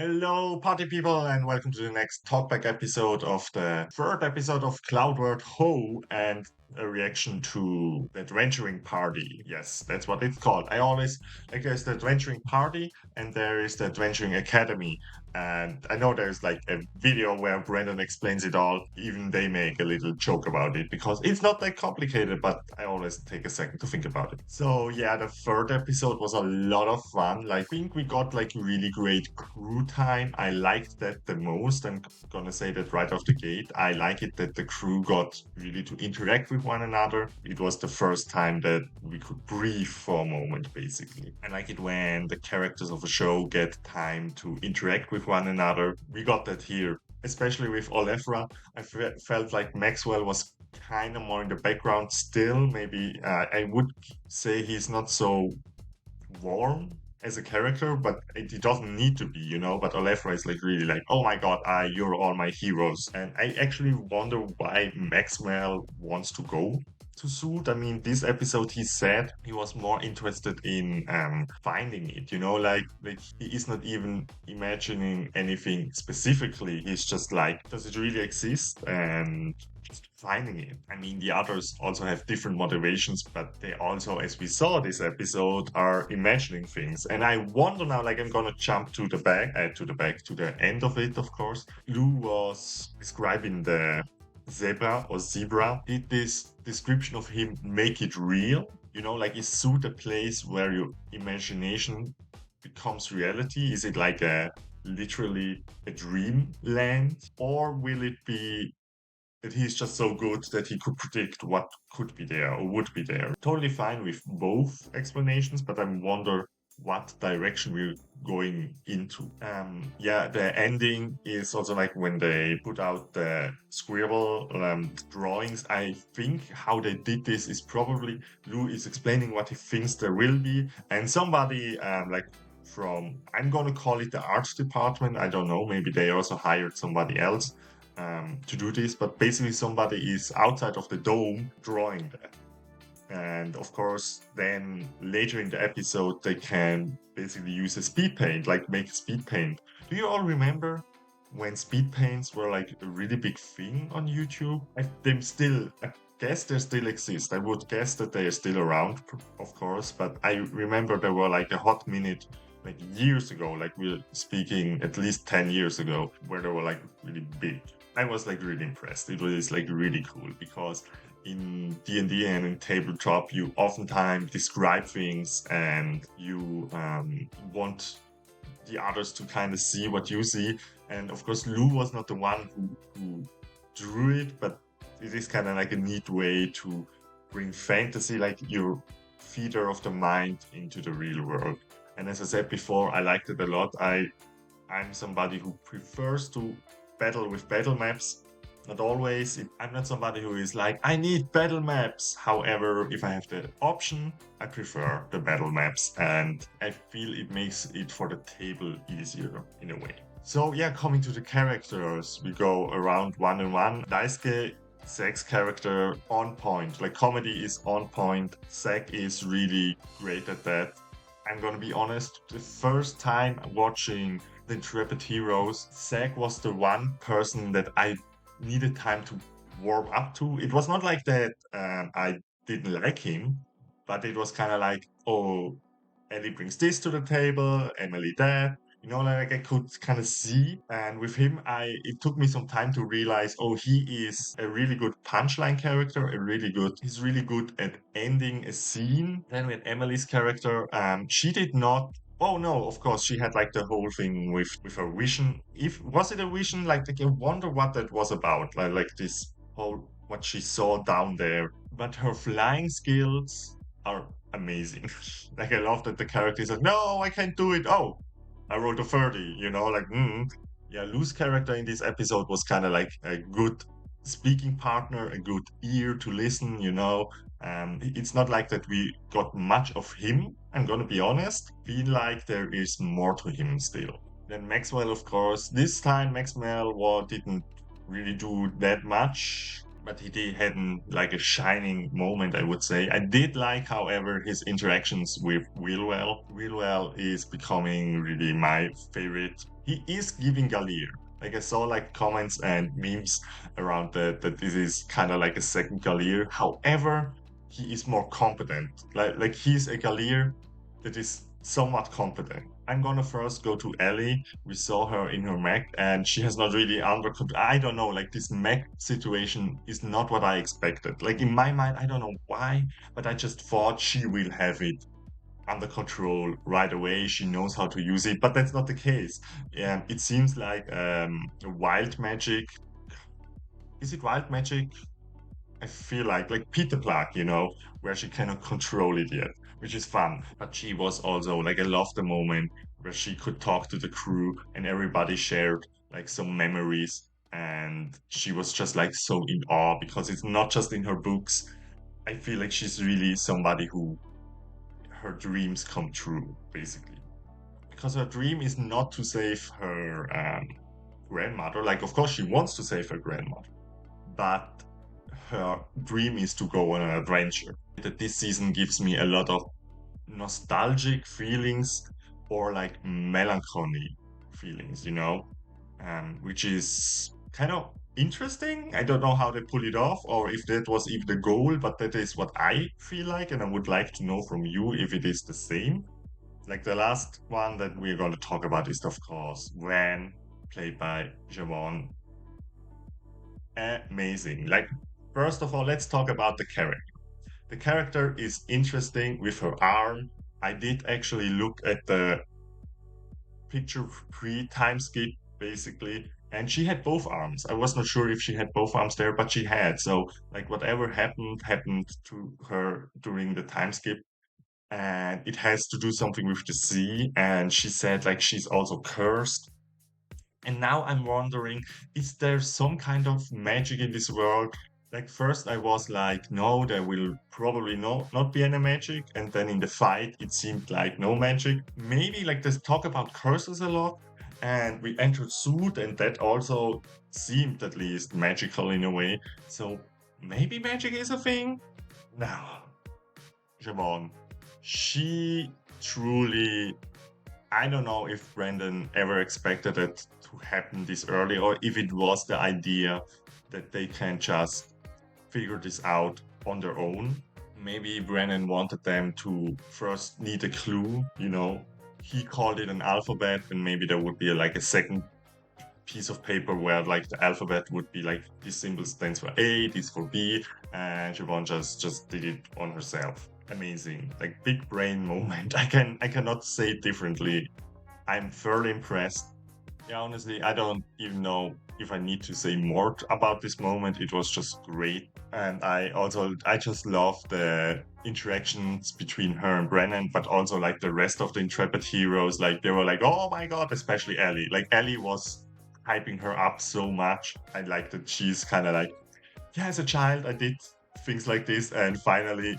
Hello, party people, and welcome to the next talkback episode of the third episode of Cloudword Ho and a reaction to the adventuring party. Yes, that's what it's called. I always like there's the adventuring party and there is the adventuring academy. And I know there's like a video where Brandon explains it all. Even they make a little joke about it because it's not that complicated, but I always take a second to think about it. So yeah, the third episode was a lot of fun. Like, I think we got like really great crew time. I liked that the most. I'm gonna say that right off the gate. I like it that the crew got really to interact with one another. It was the first time that we could breathe for a moment, basically. I like it when the characters of a show get time to interact with one another. We got that here, especially with Olefra. Felt like Maxwell was kind of more in the background still. Maybe I would say he's not so warm as a character, but he doesn't need to be, you know. But Olefra is like really like, oh my god, you're all my heroes. And I actually wonder why Maxwell wants to go to Suit. I mean, this episode he said he was more interested in finding it, you know, like he is not even imagining anything specifically. He's just like, does it really exist? And just finding it. I mean, the others also have different motivations, but they also, as we saw this episode, are imagining things. And I wonder now, like, I'm gonna jump to the end of it, of course. Lou was describing the zebra. Did this description of him make it real? You know, like, is Suit a place where your imagination becomes reality? Is it like a literally a dream land, or will it be that he's just so good that he could predict what could be there or would be there? Totally fine with both explanations, but I wonder what direction we're going into. Yeah, the ending is also like when they put out the scribble drawings. I think how they did this is probably Lou is explaining what he thinks there will be, and somebody like from, I'm gonna call it the arts department. I don't know, maybe they also hired somebody else to do this, but basically somebody is outside of the dome drawing that. And of course, then later in the episode, they can basically use a speed paint, like make a speed paint. Do you all remember when speed paints were like a really big thing on YouTube? I guess they still exist. I would guess that they are still around, of course, but I remember there were like a hot minute like years ago, like we're speaking at least 10 years ago, where they were like really big. I was like really impressed. It was like really cool because in D&D and in tabletop, you oftentimes describe things and you want the others to kind of see what you see. And of course, Lou was not the one who drew it, but it is kind of like a neat way to bring fantasy, like your theater of the mind, into the real world. And as I said before, I liked it a lot. I'm somebody who prefers to battle with battle maps. Not always. I'm not somebody who is like, I need battle maps. However, if I have the option, I prefer the battle maps. And I feel it makes it for the table easier in a way. So yeah, coming to the characters, we go around one and one. Daisuke, Zack's character, on point. Like, comedy is on point. Zack is really great at that. I'm gonna be honest, the first time watching the Intrepid Heroes, Zack was the one person that I needed time to warm up to. It was not like that I didn't like him, but it was kind of like, oh, Ellie brings this to the table, Emily that. You know, like I could kind of see, and with him, it took me some time to realize, oh, he is a really good punchline character, he's really good at ending a scene. Then with Emily's character, she did not. Oh no, of course she had like the whole thing with her vision. If was it a vision? Like I wonder what that was about. Like this whole what she saw down there. But her flying skills are amazing. Like I love that the character is like, no, I can't do it. Oh, I rolled a 30, you know, like, yeah, Lou's character in this episode was kind of like a good speaking partner, a good ear to listen, you know. It's not like that we got much of him, I'm gonna be honest. Feel like there is more to him still. Then Maxwell, of course. This time Maxwell didn't really do that much, but had like a shining moment, I would say. I did like, however, his interactions with Willwell. Willwell is becoming really my favorite he is giving Galir. Like I saw like comments and memes around that this is kind of like a second Galir. However, he is more competent. Like he's a Galir that is somewhat competent. I'm gonna first go to Ellie. We saw her in her mech, and she has not really under control. I don't know. Like this mech situation is not what I expected. Like in my mind, I don't know why, but I just thought she will have it under control right away. She knows how to use it, but that's not the case. It seems like wild magic. Is it wild magic? I feel like Peter Plug, where she cannot control it yet, which is fun. But she was also like I love the moment where she could talk to the crew and everybody shared like some memories, and she was just like so in awe because it's not just in her books. I feel like she's really somebody who her dreams come true, basically. Because her dream is not to save her grandmother. Like, of course, she wants to save her grandmother, but her dream is to go on an adventure. That this season gives me a lot of nostalgic feelings or like melancholy feelings, which is kind of interesting. I don't know how they pull it off or if that was even the goal, but that is what I feel like, and I would like to know from you if it is the same. Like the last one that we're going to talk about is, of course, Van, played by Javon. Amazing. Like, first of all, let's talk about the character. The character is interesting with her arm. I did actually look at the picture pre time skip, basically, and she had both arms. I was not sure if she had both arms there, but she had. So, like, whatever happened to her during the time skip, and it has to do something with the sea. And she said like she's also cursed. And now I'm wondering, is there some kind of magic in this world? Like first I was like, no, there will probably not be any magic. And then in the fight it seemed like no magic. Maybe like there's talk about curses a lot. And we entered Suit and that also seemed at least magical in a way. So maybe magic is a thing? Now, Siobhan, she truly, I don't know if Brandon ever expected it to happen this early or if it was the idea that they can just figure this out on their own. Maybe Brandon wanted them to first need a clue. He called it an alphabet, and maybe there would be like a second piece of paper where like the alphabet would be like this symbol stands for A, this for B, and Siobhan just did it on herself. Amazing, like big brain moment. I cannot say it differently. I'm fairly impressed. Yeah, honestly, I don't even know if I need to say more about this moment. It was just great, and I just love the interactions between her and Brennan, but also like the rest of the Intrepid heroes. Like they were like, oh my god, especially Ellie. Like Ellie was hyping her up so much. I like that she's kind of like, yeah, as a child, I did things like this, and finally,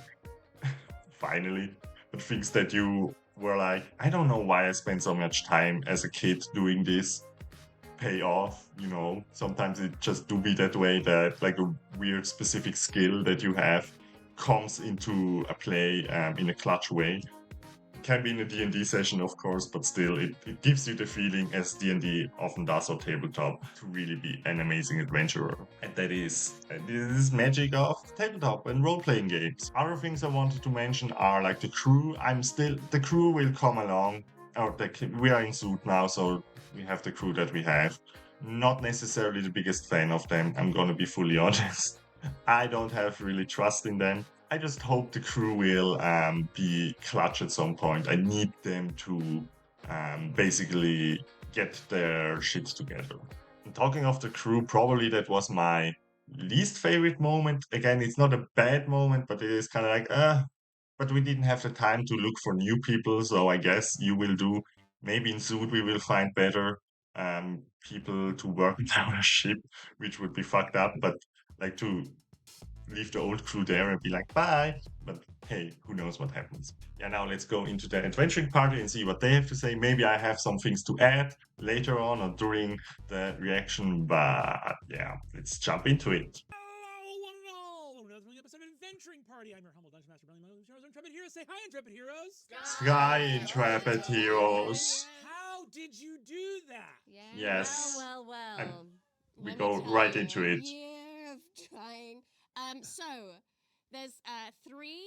the things that you were like, I don't know why I spent so much time as a kid doing this pay off. Sometimes it just do be that way that like a weird specific skill that you have comes into a play in a clutch way. Can be in a D&D session, of course, but still, it gives you the feeling, as D&D often does on tabletop, to really be an amazing adventurer. And this is magic of tabletop and role-playing games. Other things I wanted to mention are like the crew. The crew will come along. We are in Suit now, so we have the crew that we have. Not necessarily the biggest fan of them, I'm gonna be fully honest. I don't have really trust in them. I just hope the crew will be clutch at some point. I need them to basically get their shit together. And talking of the crew, probably that was my least favorite moment. Again, it's not a bad moment, but it is kind of like, but we didn't have the time to look for new people, so I guess you will do. Maybe in Suit we will find better people to work on our ship, which would be fucked up, but like to leave the old crew there and be like, bye. But hey, who knows what happens. Yeah, now let's go into the adventuring party and see what they have to say. Maybe I have some things to add later on or during the reaction, but yeah, let's jump into it. adventuring party. I'm your humble dungeon master, Brilliant Heroes, Intrepid Heroes. Say hi, Intrepid Heroes. Sky Intrepid Heroes. How did you do that? Yes. Well. And we Let me go tell right you, into a it. year of trying. So there's 3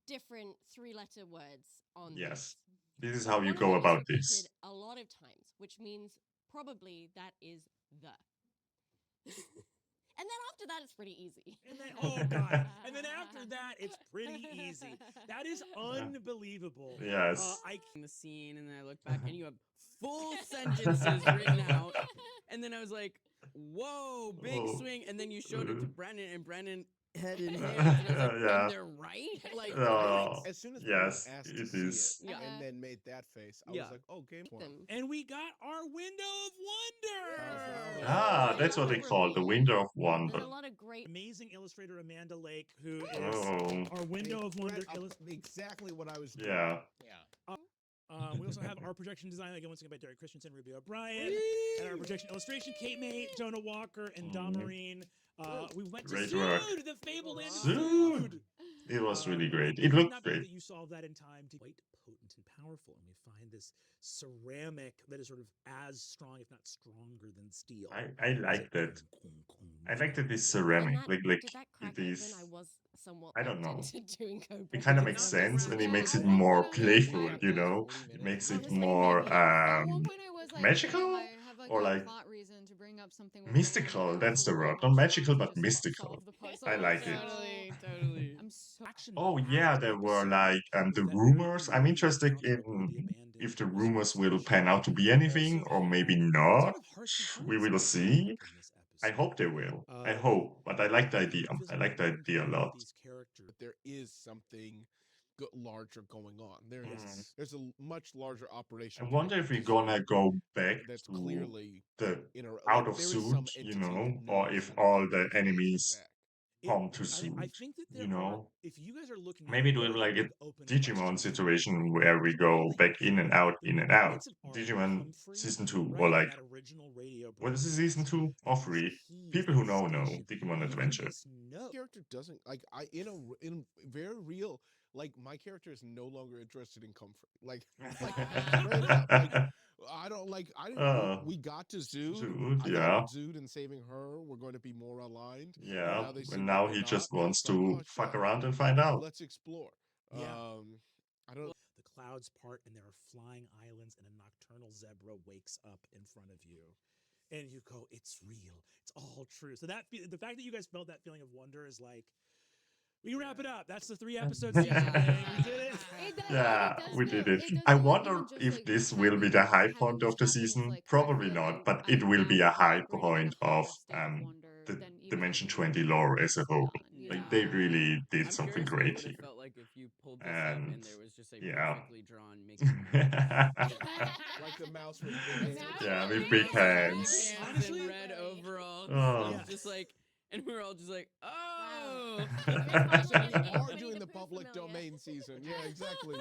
different 3-letter words on Yes. this. This is But how you one of go them is about repeated this. a lot of times, which means probably that is the. And then after that, it's pretty easy. And then, oh god! And then after that, it's pretty easy. That is unbelievable. Yes. I in the scene, and then I look back, and you have full sentences written out. And then I was like, "Whoa, big Oh. swing!" And then you showed it to Brennan, and Brennan head in hands, and I was like, Yeah. "And they're right." Like, Oh, As soon as yes, Brennan asked to it see is. it, Yeah. and then made that face, I Yeah. was like, "Oh, game one." Them. And we got our window of wonder. Ah, that's what they call the window of wonder. There's a lot of great. Amazing illustrator Amanda Lake, who is Oh, our window of wonder illustrator. Exactly what I was doing. yeah. We also have our projection design, again, once again by Derek Christensen, Ruby O'Brien, and our projection illustration, Kate May, Jonah Walker, and Dom Marine. We went to Great work. Zood, the Fable Land of Zood. Food. It was really great. We It could looked not believe great. that you solved that in time to quite potent and powerful, and we find this ceramic that is sort of as strong, if not stronger, than steel. I like that. I like that it's ceramic. Like Did that crack it is. open? I was somewhat I don't locked know. into doing code. It kind of Did makes not sense, get and it wrapped makes it up. more Yeah. playful. Yeah. It makes I it was waiting more maybe. At one point, I was like, magical? damn, I have like Or a like plot reason to bring up something with mystical, Brennan, that's the so word. much Not magical, fun but to just mystical. solve the puzzle. I like it. Totally. I'm so Oh yeah, there were like the rumors. I'm interested in if the rumors will pan out to be anything or maybe not. We will see. I hope they will. I hope, but I like the idea. I like the idea a lot. But there is something larger going on. Yes. There's a much larger operation. I wonder if we're connected to gonna go back that's to clearly the like, out of there is some suit, entity that or knows if and all can the trace it enemies back. come to suit, I think that there if you guys are looking at Maybe do it like a Digimon situation where we go back in and out, in and out. Digimon season 2, or like, what is the season 2 or 3? People who know, Digimon Adventure. Character doesn't like in very real, like, my character is no longer interested in comfort. Like straight up, like, I didn't we got to Zood. Zood, I yeah. thought Zood and saving her were going to be more aligned. Yeah, Now they seem and like now they're he not, just and wants it's like, to oh, fuck shit, around and find out. let's explore. Yeah. I don't The clouds part and there are flying islands and a nocturnal zebra wakes up in front of you. And you go, it's real. It's all true. So the fact that you guys felt that feeling of wonder is like, we can wrap it up. That's the 3 episodes. We did it. Yeah, we did it. I wonder if this will be the high point of the season. Probably not, but it will be a high point of the Dimension 20 lore as a whole. Like, they really did I'm something curious great what it here. would have felt like if you pulled this up And and there was just a yeah. perfectly drawn Mickey. like the mouse with big hands. Yeah, with big hands. Honestly, red overalls. Oh. Yeah. Just like, and we were all just like, oh. So you are doing the public domain season. Yeah, exactly.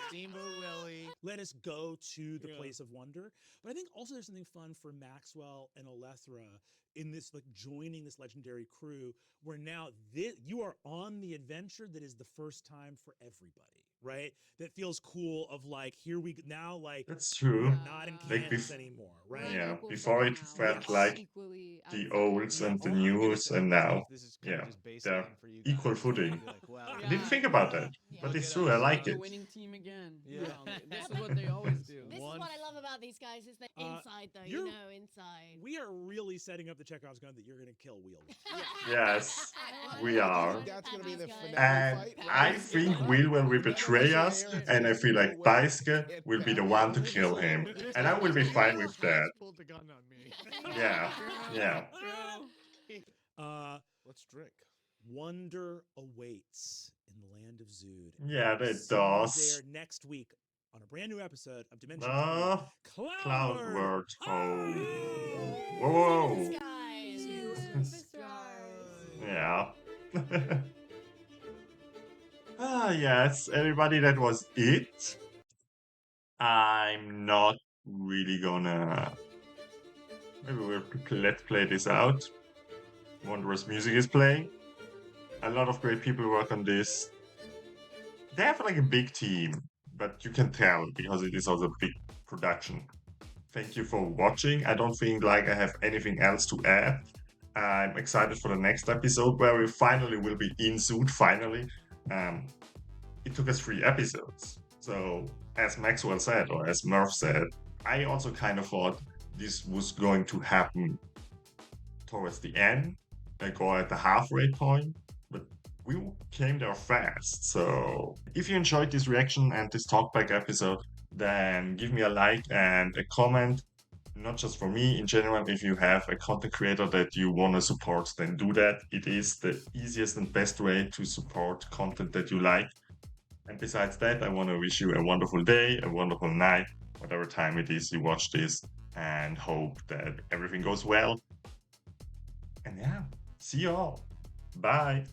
Steamboat Willie. Let us go to the place of wonder. But I think also there's something fun for Maxwell and Alethra in this, like, joining this legendary crew, where now you are on the adventure that is the first time for everybody, right? That feels cool. Of like, here we now, like, That's true. we're not in Like Kansas anymore, right? Yeah, before it felt like the olds and the news, and now, yeah, they're equal footing. I didn't think about that, but it's true. I like The it. winning team again. Yeah. This is what they always do. This is what I love about these guys, is they're inside, though. you're- Inside. We are really setting up the Chekhov's gun that you're going to kill Will. Yes, we are. That's gonna be the finale And fight. I think Will will betray us, and I feel like Daisuke will be the one to kill him. And I will be fine with that. Pulled the gun on me. Yeah, yeah. Let's drink. Wonder awaits in the land of Zood. Yeah, that See you does. there next week on a brand new episode of Dimension Cloudword. Cloudword. Oh. Whoa. Guys. Yeah. Yes, everybody, that was it. I'm not really gonna... Maybe let's play this out. Wondrous music is playing. A lot of great people work on this. They have like a big team, but you can tell because it is also a big production. Thank you for watching. I don't think like I have anything else to add. I'm excited for the next episode where we finally will be in suit. Finally, it took us 3 episodes. So as Maxwell said, or as Murph said, I also kind of thought this was going to happen towards the end, like or at the halfway point, but we came there fast. So if you enjoyed this reaction and this talkback episode, then give me a like and a comment. Not just for me, in general, if you have a content creator that you want to support, then do that. It is the easiest and best way to support content that you like. And besides that, I want to wish you a wonderful day, a wonderful night, whatever time it is you watch this, and hope that everything goes well. And yeah, see you all. Bye.